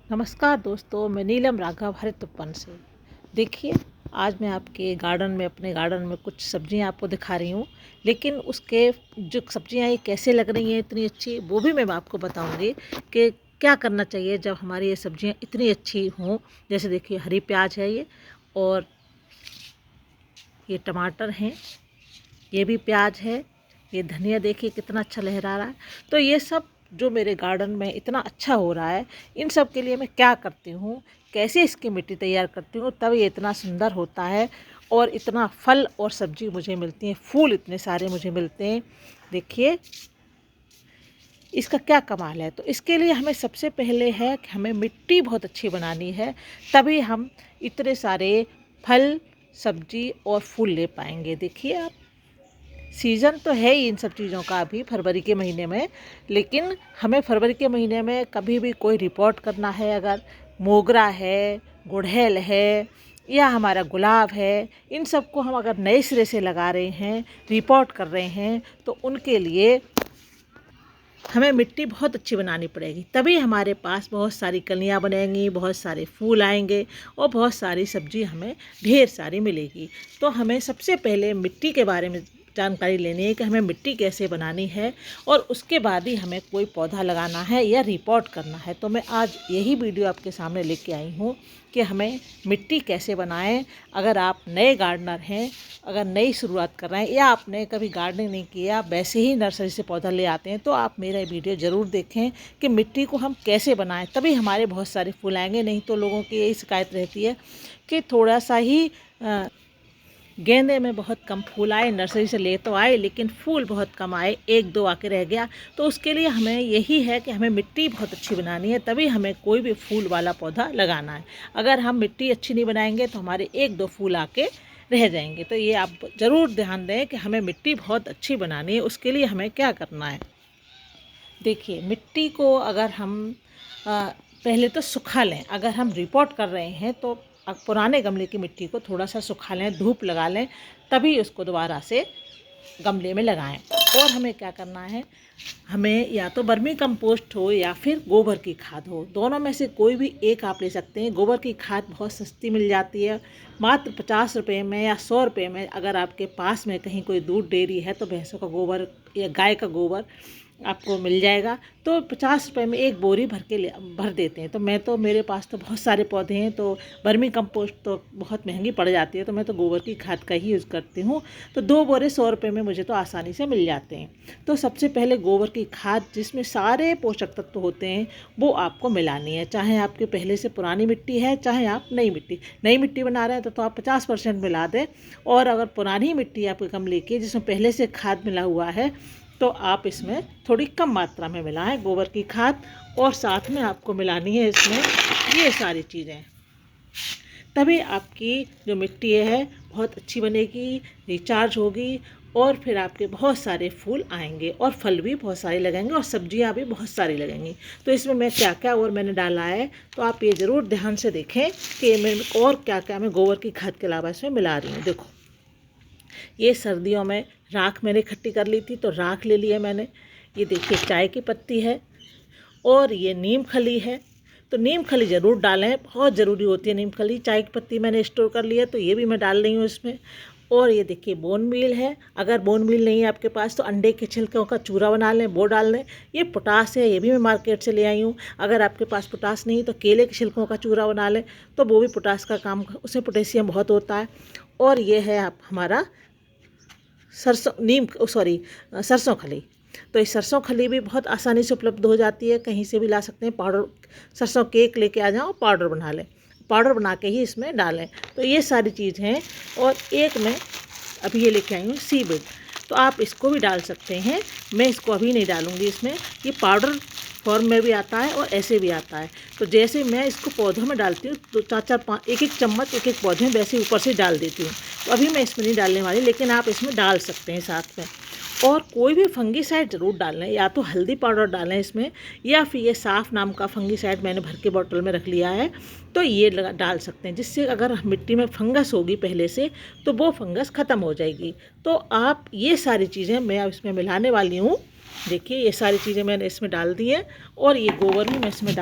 नमस्कार दोस्तों, मैं नीलम राघव हरितुप्पन से। देखिए, आज मैं आपके अपने गार्डन में कुछ सब्जियां आपको दिखा रही हूँ। लेकिन उसके जो सब्जियां ये कैसे लग रही हैं इतनी अच्छी, वो भी मैं आपको बताऊंगी कि क्या करना चाहिए जब हमारी ये सब्जियां इतनी अच्छी हों। जैसे देखिए, हरी प्याज है ये, और ये टमाटर हैं, ये भी प्याज है, ये धनिया देखिए कितना अच्छा लहरा रहा है। तो ये सब जो मेरे गार्डन में इतना अच्छा हो रहा है, इन सब के लिए मैं क्या करती हूँ, कैसे इसकी मिट्टी तैयार करती हूँ, तब ये इतना सुंदर होता है और इतना फल और सब्जी मुझे मिलती हैं, फूल इतने सारे मुझे मिलते हैं। देखिए इसका क्या कमाल है। तो इसके लिए हमें सबसे पहले है कि हमें मिट्टी बहुत अच्छी बनानी है, तभी हम इतने सारे फल, सब्जी और फूल ले पाएंगे। देखिए आप, सीज़न तो है ही इन सब चीज़ों का अभी फरवरी के महीने में, लेकिन हमें फरवरी के महीने में कभी भी कोई रिपोर्ट करना है, अगर मोगरा है, गुड़हल है या हमारा गुलाब है, इन सब को हम अगर नए सिरे से लगा रहे हैं, रिपोर्ट कर रहे हैं, तो उनके लिए हमें मिट्टी बहुत अच्छी बनानी पड़ेगी। तभी हमारे पास बहुत सारी कलियां बनेंगी, बहुत सारे फूल आएंगे और बहुत सारी सब्जी हमें ढेर सारी मिलेगी। तो हमें सबसे पहले मिट्टी के बारे में जानकारी लेनी है कि हमें मिट्टी कैसे बनानी है, और उसके बाद ही हमें कोई पौधा लगाना है या रिपोर्ट करना है। तो मैं आज यही वीडियो आपके सामने लेके आई हूँ कि हमें मिट्टी कैसे बनाएं। अगर आप नए गार्डनर हैं, अगर नई शुरुआत कर रहे हैं, या आपने कभी गार्डनिंग नहीं किया, वैसे ही नर्सरी से पौधा ले आते हैं, तो आप मेरा वीडियो ज़रूर देखें कि मिट्टी को हम कैसे बनाएं, तभी हमारे बहुत सारे फूल आएंगे। नहीं तो लोगों की यही शिकायत रहती है कि थोड़ा सा ही गेंदे में बहुत कम फूल आए, नर्सरी से ले तो आए लेकिन फूल बहुत कम आए, एक दो आके रह गया। तो उसके लिए हमें यही है कि हमें मिट्टी बहुत अच्छी बनानी है, तभी हमें कोई भी फूल वाला पौधा लगाना है। अगर हम मिट्टी अच्छी नहीं बनाएंगे तो हमारे एक दो फूल आके रह जाएंगे। तो ये आप ज़रूर ध्यान दें कि हमें मिट्टी बहुत अच्छी बनानी है। उसके लिए हमें क्या करना है, देखिए मिट्टी को अगर हम पहले तो सुखा लें। अगर हम रिपोर्ट कर रहे हैं तो पुराने गमले की मिट्टी को थोड़ा सा सुखा लें, धूप लगा लें, तभी उसको दोबारा से गमले में लगाएं। और हमें क्या करना है, हमें या तो वर्मी कंपोस्ट हो या फिर गोबर की खाद हो, दोनों में से कोई भी एक आप ले सकते हैं। गोबर की खाद बहुत सस्ती मिल जाती है, मात्र 50 रुपये में या 100 रुपये में। अगर आपके पास में कहीं कोई दूध डेयरी है तो भैंसों का गोबर या गाय का गोबर आपको मिल जाएगा। तो 50 रुपये में एक बोरी भर देते हैं। तो मेरे पास तो बहुत सारे पौधे हैं, तो वर्मी कंपोस्ट तो बहुत महंगी पड़ जाती है, तो मैं तो गोबर की खाद का ही यूज़ करती हूँ। तो 2 बोरे 100 रुपये में मुझे तो आसानी से मिल जाते हैं। तो सबसे पहले गोबर की खाद, जिसमें सारे पोषक तत्व होते हैं, वो आपको मिलानी है। चाहे आपके पहले से पुरानी मिट्टी है, चाहे आप नई मिट्टी बना रहे हैं तो आप 50% मिला दें। और अगर पुरानी मिट्टी आपके गमले की जिसमें पहले से खाद मिला हुआ है, तो आप इसमें थोड़ी कम मात्रा में मिलाएं गोबर की खाद। और साथ में आपको मिलानी है इसमें ये सारी चीज़ें, तभी आपकी जो मिट्टी है बहुत अच्छी बनेगी, रिचार्ज होगी, और फिर आपके बहुत सारे फूल आएंगे और फल भी बहुत सारे लगेंगे और सब्जियां भी बहुत सारी लगेंगी। तो इसमें मैं क्या क्या और मैंने डाला है, तो आप ये ज़रूर ध्यान से देखें कि मैं और क्या क्या मैं गोबर की खाद के अलावा इसमें मिला रही हूँ। देखो, ये सर्दियों में राख मैंने इकट्ठी कर ली थी, तो राख ले लिया मैंने। ये देखिए चाय की पत्ती है, और ये नीम खली है। तो नीम खली ज़रूर डालें, बहुत ज़रूरी होती है नीम खली। चाय की पत्ती मैंने स्टोर कर लिया, तो ये भी मैं डाल रही हूँ इसमें। और ये देखिए बोन मील है। अगर बोन मील नहीं है आपके पास तो अंडे के छिलकों का चूरा बना लें, वो डाल लें। ये पोटास है, ये भी मैं मार्केट से ले आई हूँ। अगर आपके पास पोटास नहीं तो केले के छिलकों का चूरा बना लें, तो वो भी पोटास का काम, उसमें पोटेशियम बहुत होता है। और ये है आप हमारा सरसों खली। तो इस सरसों खली भी बहुत आसानी से उपलब्ध हो जाती है, कहीं से भी ला सकते हैं। पाउडर, सरसों केक लेके आ जाओ, पाउडर बना लें, पाउडर बना के ही इसमें डालें। तो ये सारी चीज़ हैं। और एक मैं अभी ये लेके आई हूँ सीविड, तो आप इसको भी डाल सकते हैं। मैं इसको अभी नहीं डालूँगी इसमें, ये पाउडर फॉर्म में भी आता है और ऐसे भी आता है। तो जैसे मैं इसको पौधों में डालती हूँ तो 4-4 5 एक चम्मच एक पौधे में वैसे ऊपर से डाल देती हूँ। तो अभी मैं इसमें नहीं डालने वाली, लेकिन आप इसमें डाल सकते हैं साथ में। और कोई भी फंगीसाइड ज़रूर डालें, या तो हल्दी पाउडर डालें इसमें, या फिर ये साफ नाम का फंगीसाइड मैंने भर के बोतल में रख लिया है, तो ये डाल सकते हैं। जिससे अगर मिट्टी में फंगस होगी पहले से, तो वो फंगस ख़त्म हो जाएगी। तो आप ये सारी चीज़ें मैं इसमें मिलाने वाली हूँ। देखिए ये सारी चीज़ें मैंने इसमें डाल दी हैं और ये गोबर भी मैं इसमें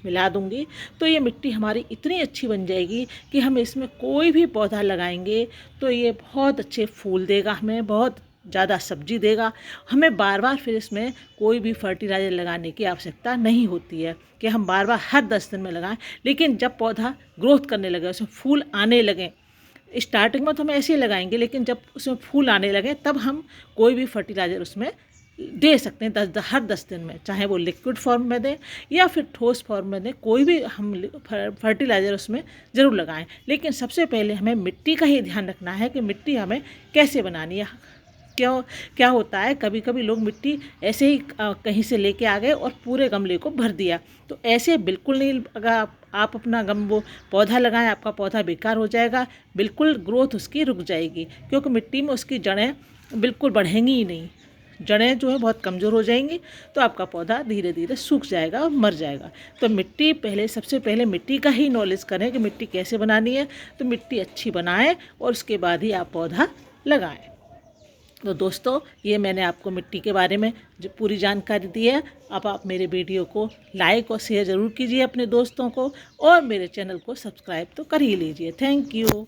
मिला दूँगी। तो ये मिट्टी हमारी इतनी अच्छी बन जाएगी कि हम इसमें कोई भी पौधा लगाएंगे तो ये बहुत अच्छे फूल देगा, हमें बहुत ज़्यादा सब्जी देगा। हमें बार बार फिर इसमें कोई भी फर्टिलाइज़र लगाने की आवश्यकता नहीं होती है कि हम बार बार हर 10 दिन में लगाएं। लेकिन जब पौधा ग्रोथ करने लगे, उसमें फूल आने लगे, स्टार्टिंग में तो हम ऐसे ही लगाएंगे, लेकिन जब उसमें फूल आने लगे तब हम कोई भी फर्टिलाइज़र उसमें दे सकते हैं। हर 10 दिन में, चाहे वो लिक्विड फॉर्म में दें या फिर ठोस फॉर्म में दें, कोई भी हम फर्टिलाइज़र उसमें ज़रूर लगाएं। लेकिन सबसे पहले हमें मिट्टी का ही ध्यान रखना है कि मिट्टी हमें कैसे बनानी है। क्यों क्या होता है, कभी कभी लोग मिट्टी ऐसे ही कहीं से लेके आ गए और पूरे गमले को भर दिया, तो ऐसे बिल्कुल नहीं। अगर आप अपना वो पौधा लगाएं, आपका पौधा बेकार हो जाएगा, बिल्कुल ग्रोथ उसकी रुक जाएगी, क्योंकि मिट्टी में उसकी जड़ें बिल्कुल बढ़ेंगी ही नहीं। जड़ें जो है बहुत कमज़ोर हो जाएंगी, तो आपका पौधा धीरे धीरे सूख जाएगा और मर जाएगा। तो मिट्टी सबसे पहले मिट्टी का ही नॉलेज करें कि मिट्टी कैसे बनानी है, तो मिट्टी अच्छी बनाएं और उसके बाद ही आप पौधा लगाएं। तो दोस्तों, ये मैंने आपको मिट्टी के बारे में जो पूरी जानकारी दी है। अब आप मेरे वीडियो को लाइक और शेयर ज़रूर कीजिए अपने दोस्तों को, और मेरे चैनल को सब्सक्राइब तो कर ही लीजिए। Thank you.